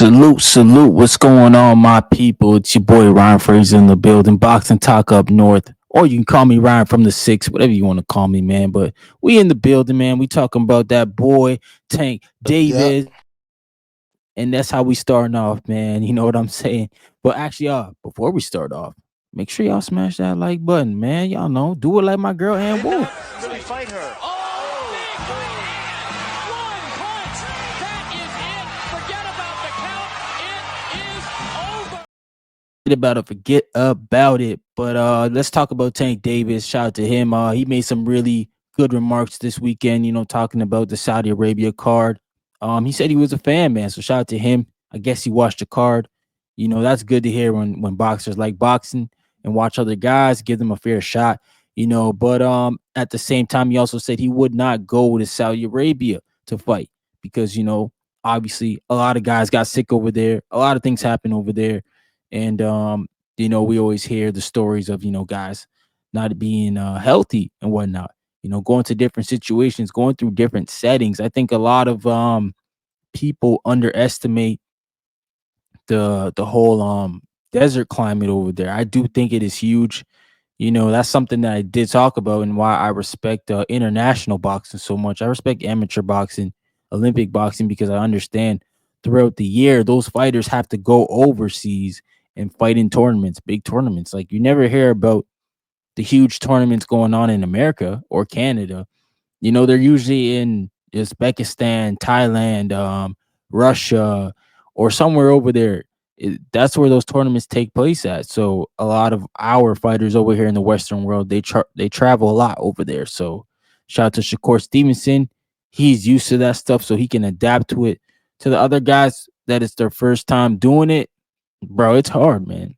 Salute. What's going on, my people? It's your boy Ryan Fraser in the building, boxing talk up north. Or you can call me Ryan from the six, whatever you want to call me, man. But we in the building, man. We talking about that boy Tank Yep. Davis. And that's how we starting off, man. You know what I'm saying? But actually, before we start off, make sure y'all smash that like button, man. Y'all know, do it like my girl Ann Did Wolf. not really fight her. Oh, big right hand. One punch. That is it. Forget about the count. It is over. Forget about it. But let's talk about Tank Davis. Shout out to him. He made some really good remarks this weekend, talking about the Saudi Arabia card. He said he was a fan, man. So shout out to him. I guess he watched the card. That's good to hear when boxers like boxing and watch other guys, give them a fair shot. But at the same time, he also said he would not go to Saudi Arabia to fight because, obviously a lot of guys got sick over there. A lot of things happen over there. And we always hear the stories of, guys not being healthy and whatnot, going to different situations, going through different settings. I think a lot of people underestimate the whole desert climate over there. I do think it is huge. That's something that I did talk about and why I respect international boxing so much. I respect amateur boxing, Olympic boxing, because I understand throughout the year those fighters have to go overseas and fight in tournaments, big tournaments. Like you never hear about the huge tournaments going on in America or Canada. They're usually in Uzbekistan, Thailand, Russia, or somewhere over there. That's where those tournaments take place at. So a lot of our fighters over here in the Western world, they travel a lot over there. So shout out to Shakur Stevenson. He's used to that stuff, so he can adapt to it. To the other guys that it's their first time doing it, bro, it's hard, man.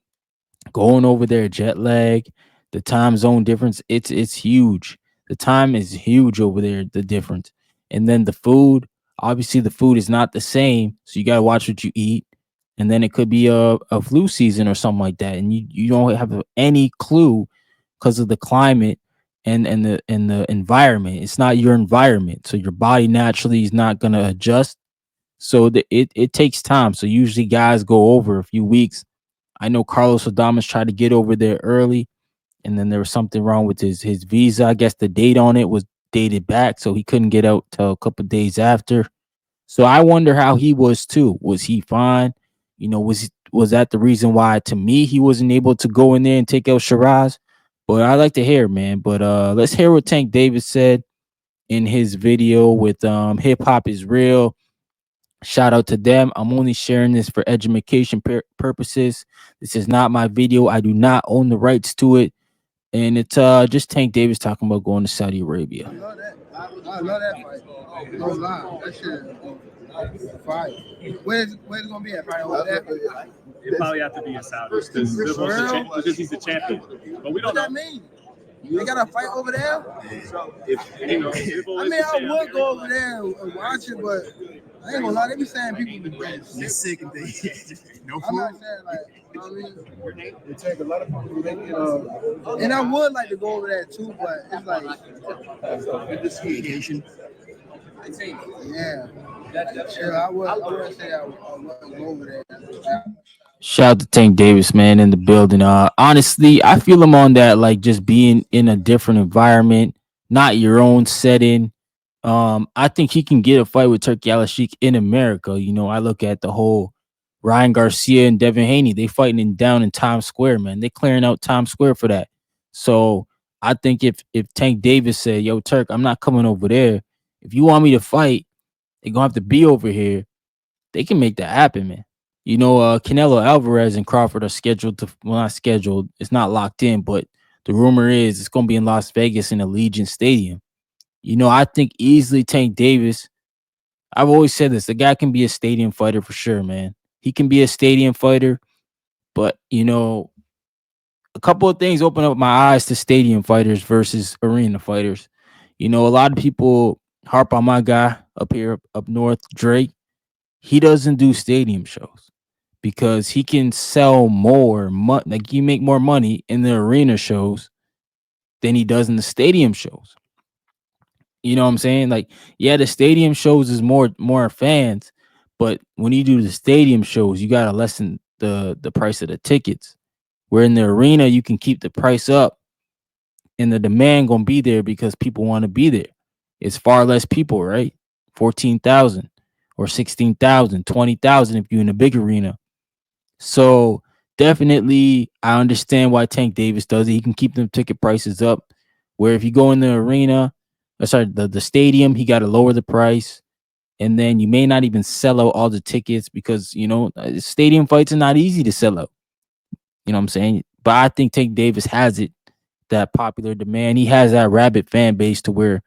Going over there, jet lag, the time zone difference, it's huge. The time is huge over there, the difference. And then the food, obviously the food is not the same, so you got to watch what you eat. And then it could be a flu season or something like that, and you don't have any clue because of the climate and the environment. It's not your environment, so your body naturally is not going to adjust. So it takes time. So usually guys go over a few weeks. I know Carlos Adames tried to get over there early, and then there was something wrong with his visa. I guess the date on it was dated back, so he couldn't get out till a couple days after. So I wonder how he was too. Was he fine? Was that the reason why to me he wasn't able to go in there and take out Shiraz? But I like to hear, man. But let's hear what Tank Davis said in his video with Hip Hop is Real. Shout out to them. I'm only sharing this for education purposes. This is not my video. I do not own the rights to it. And it's just Tank Davis talking about going to Saudi Arabia. I love that. I love that fight. No lie. That shit fire. Where's it gonna be at? Probably over there. It probably have to be in Saudi because he's the champion. But we don't What know. that mean? They got a fight over there? I mean, I would go over there and watch it, but I ain't gonna lie. They be saying people be getting sick and things. I'm not saying like, you know what I mean? It take a lot of people. And I would like to go over there too, but it's like this vacation. Yeah. Sure, I would say I would go over there. Shout out to Tank Davis, man, in the building. Honestly, I feel him on that, like just being in a different environment, not your own setting. I think he can get a fight with Turki Alalshikh in America. I look at the whole Ryan Garcia and Devin Haney. They fighting down in Times Square, man. They clearing out Times Square for that. So I think if Tank Davis said, "Yo, Turk, I'm not coming over there. If you want me to fight, they're gonna have to be over here." They can make that happen, man. Canelo Alvarez and Crawford are scheduled to, well, not scheduled. It's not locked in, but the rumor is it's going to be in Las Vegas in Allegiant Stadium. I think easily Tank Davis. I've always said this: the guy can be a stadium fighter for sure, man. He can be a stadium fighter, but a couple of things open up my eyes to stadium fighters versus arena fighters. A lot of people harp on my guy up here up north, Drake. He doesn't do stadium shows because he can sell more money. Like you make more money in the arena shows than he does in the stadium shows. You know what I'm saying? Like, yeah, the stadium shows is more fans, But when you do the stadium shows, you gotta lessen the price of the tickets. Where in the arena, you can keep the price up, and the demand gonna be there because people want to be there. It's far less people, right? 14,000 or 16,000, 20,000 if you're in a big arena. So definitely, I understand why Tank Davis does it. He can keep them ticket prices up. Where if you go in the arena, sorry, the stadium, he got to lower the price, and then you may not even sell out all the tickets because stadium fights are not easy to sell out. You know what I'm saying? But I think Tank Davis has it, that popular demand. He has that rabid fan base to where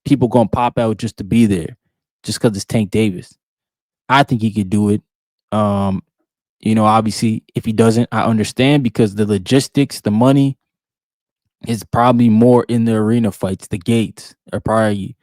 people gonna pop out just to be there, just because it's Tank Davis. I think he could do it. Um, obviously, if he doesn't, I understand because the logistics, the money is probably more in the arena fights. The gates are probably,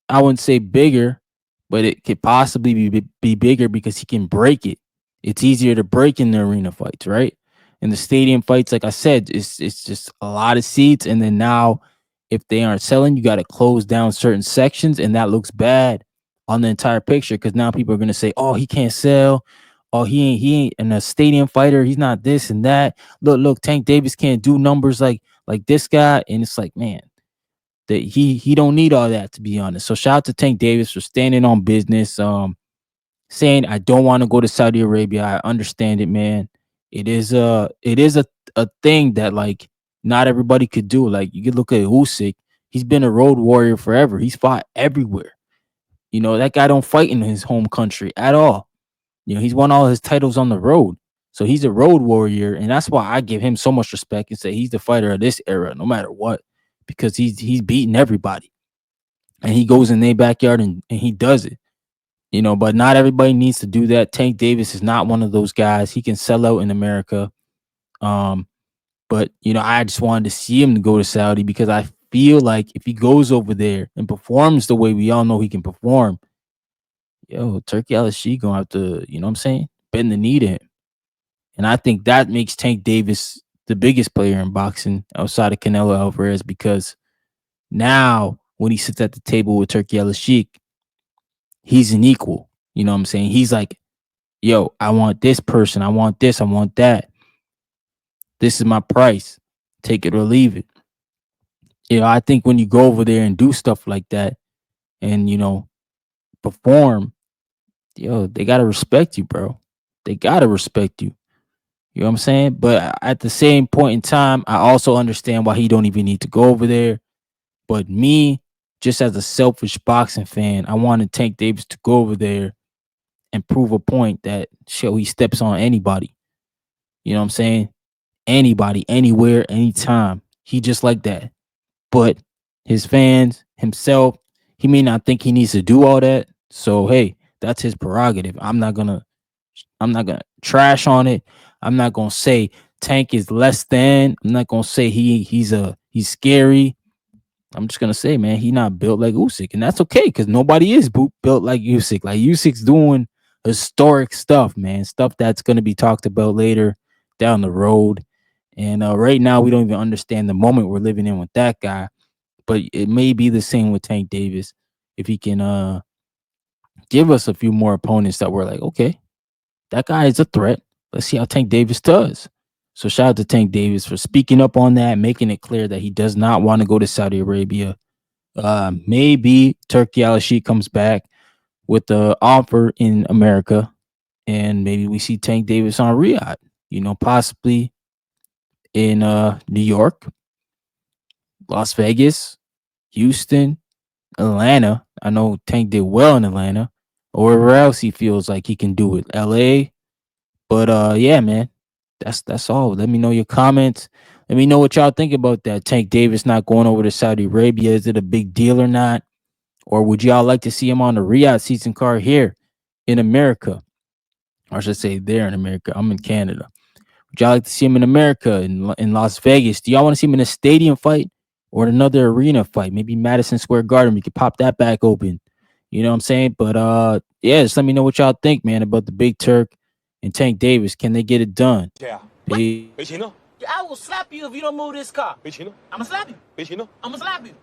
I wouldn't say bigger, but it could possibly be bigger because he can break it. It's easier to break in the arena fights, right? In the stadium fights, like I said, it's just a lot of seats, and then now if they aren't selling, you got to close down certain sections, and that looks bad on the entire picture because now people are gonna say, "Oh, he can't sell. Oh, he ain't in a stadium fighter. He's not this and that. Look, Tank Davis can't do numbers like this guy." And it's like, man, that he don't need all that, to be honest. So shout out to Tank Davis for standing on business. Saying I don't want to go to Saudi Arabia. I understand it, man. It is a thing that like not everybody could do. Like you could look at Usyk. He's been a road warrior forever. He's fought everywhere. That guy don't fight in his home country at all. He's won all his titles on the road. So he's a road warrior, and that's why I give him so much respect and say he's the fighter of this era, no matter what, because he's beating everybody, and he goes in their backyard and he does it. But not everybody needs to do that. Tank Davis is not one of those guys. He can sell out in America. Um, but I just wanted to see him to go to Saudi because I feel like if he goes over there and performs the way we all know he can perform, Turki Alalshikh gonna have to, what I'm saying, bend the knee to him. And I think that makes Tank Davis the biggest player in boxing outside of Canelo Alvarez because now when he sits at the table with Turki Alalshikh, he's an equal. You know what I'm saying? He's like, yo, I want this person. I want this. I want that. This is my price. Take it or leave it. I think when you go over there and do stuff like that and, perform, they got to respect you, bro. They got to respect you. You know what I'm saying? But at the same point in time, I also understand why he don't even need to go over there. But me, just as a selfish boxing fan, I wanted Tank Davis to go over there and prove a point that show he steps on anybody. You know what I'm saying? Anybody, anywhere, anytime. He just like that. But his fans, himself, he may not think he needs to do all that. So hey, that's his prerogative. I'm not gonna trash on it. I'm not gonna say Tank is less than. I'm not gonna say he's scary. I'm just gonna say, man, he not built like Usyk, and that's okay because nobody is built like Usyk. Like Usyk's doing historic stuff, man. Stuff that's gonna be talked about later down the road. And right now, we don't even understand the moment we're living in with that guy. But it may be the same with Tank Davis if he can give us a few more opponents that we're like, okay, that guy is a threat. Let's see how Tank Davis does. So shout out to Tank Davis for speaking up on that, making it clear that he does not want to go to Saudi Arabia. Maybe Turkey Alalshikh comes back with the offer in America, and maybe we see Tank Davis on Riyadh. Possibly in New York, Las Vegas, Houston, Atlanta. I know Tank did well in Atlanta, or wherever else he feels like he can do it. LA. But yeah, man. That's all. Let me know your comments. Let me know what y'all think about that. Tank Davis not going over to Saudi Arabia. Is it a big deal or not? Or would y'all like to see him on the Riyadh season card here in America? Or I should say there in America. I'm in Canada. Would y'all like to see him in America, in Las Vegas? Do y'all want to see him in a stadium fight or another arena fight? Maybe Madison Square Garden. We could pop that back open. You know what I'm saying? But yeah, just let me know what y'all think, man, about the Big Turk and Tank Davis. Can they get it done? Yeah. Peace. I will slap you if you don't move this car. I'm gonna slap you. I'm gonna slap you.